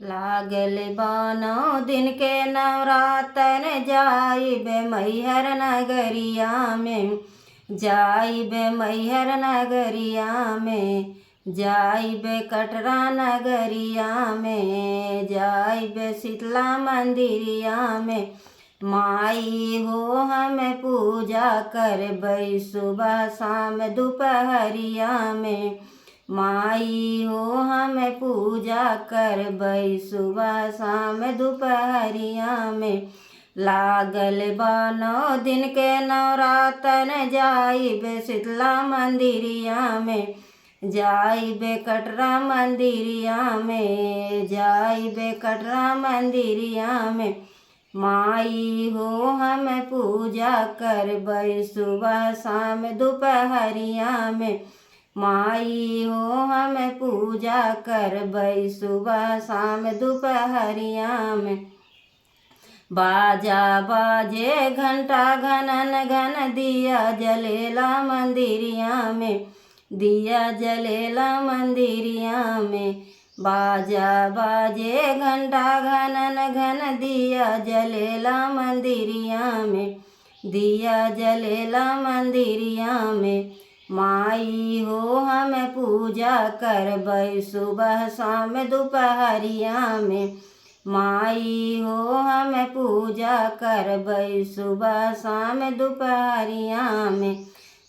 लागल बानो दिन के नवरातन जाइबे मैहर नगरिया में, जाइबे मैहर नगरिया में, जाइबे कटरा नगरिया में, जाइबे शीतला मंदिरिया में। माई हो हम पूजा करबै सुबह शाम दोपहरिया में, माई हो हम पूजा करबै सुबह शाम दोपहरिया में। लागल बानो दिन के नवरातन जाइबे शीतला मंदिरिया में, जाइबे कटरा मंदिरिया में, जाइबे कटरा मंदिरिया में। माई हो हम पूजा करबै सुबह शाम दोपहरिया में, माई हो हम पूजा करबै सुबह शाम दोपहरिया में। बाजा बाजे घंटा घनन घन दिया जलेला मंदिरिया में, दिया जलेला मंदिरिया में। बाजा बाजे घंटा घनन घन दिया जलेला मंदिरिया में, दिया जलेला मंदिरिया में। माई हो हम पूजा करबै सुबह शाम दोपहरिया में, माई हो हम पूजा करबै सुबह शाम दोपहरिया में।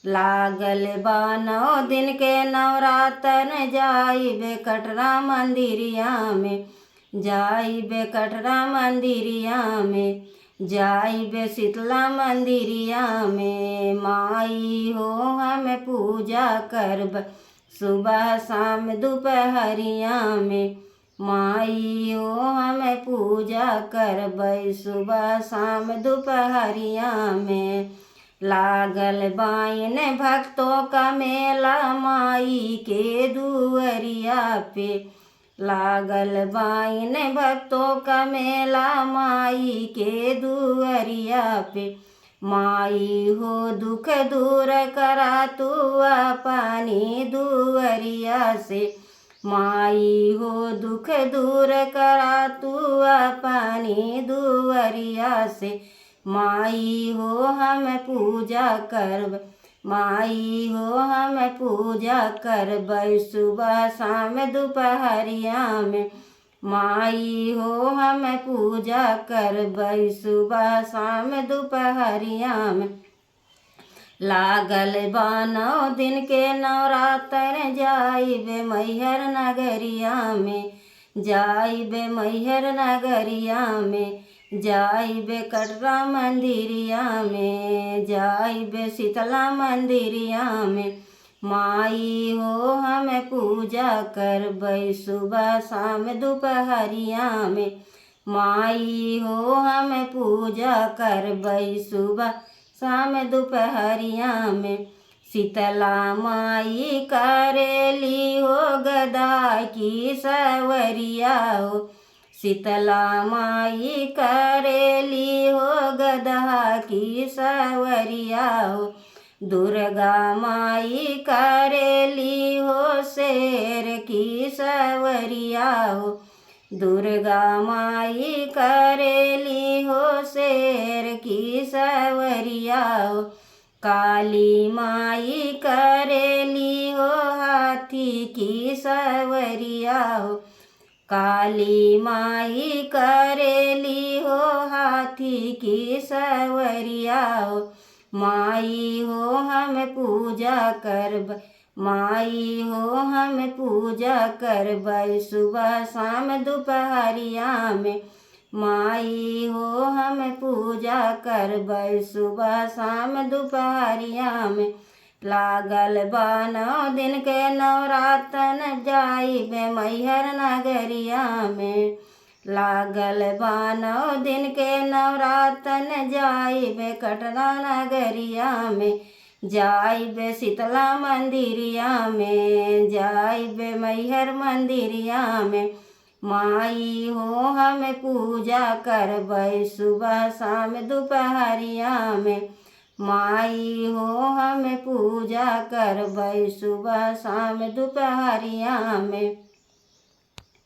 लागल बानो दिन के नवरातन जाइबे कटरा मंदिरिया में, जाइबे कटरा मंदिरिया में, जाइबे शीतला मंदिरिया में। माई हो हम पूजा करबै सुबह शाम दोपहरिया में, माई हो हम पूजा करबै सुबह शाम दोपहरिया में। लागल बाइन भक्तों का मेला माई के दुअरिया पे, लागल बाइन भक्तों का मेला माई के दुअरिया पे। माई हो दुख दूर करा तू अपनी दुअरिया से, माई हो दुख दूर करा तू अपनी दुअरिया से। माई हो हम पूजा करबै, माई हो हम पूजा करबै सुबह शाम दोपहरिया में, माई हो हम पूजा करबै सुबह शाम दोपहरिया में। लागल बानो दिन के नवरातन जाइबे मैहर नगरिया में, जाइबे मैहर नगरिया में, जाइबे कटरा मंदिरिया में, जाइबे शीतला मंदिरिया में। माई हो हम पूजा करबै सुबह शाम दोपहरिया में, माई हो हम पूजा करबै सुबह शाम दोपहरिया में। शीतला माई करेली हो गदा की सवरिया हो, शीतला माई करेली हो गदा की सवरिया हो। दुर्गा माई करेली हो शेर की सवरिया हो, दुर्गा माई करेली हो शेर की सवरिया हो। काली माई करेली हो हाथी की सवरिया हो, काली माई करेली हो हाथी की सवरिया हो। माई हो हम पूजा करबै, माई हो हम पूजा करबै सुबह शाम दोपहरिया में, माई हो हम पूजा करबै सुबह शाम दोपहरिया में। लागल बानो दिन के नवरातन जाइबे मैहर नगरिया में, लागल बानो दिन के नवरातन जाइबे कटरा नगरिया में, जाइबे शीतला मंदिरिया में, जाइबे मैहर मंदिरिया में। माई हो हम पूजा करबै सुबह शाम दोपहरिया में, माई हो हम पूजा करबै सुबह शाम दोपहरिया में।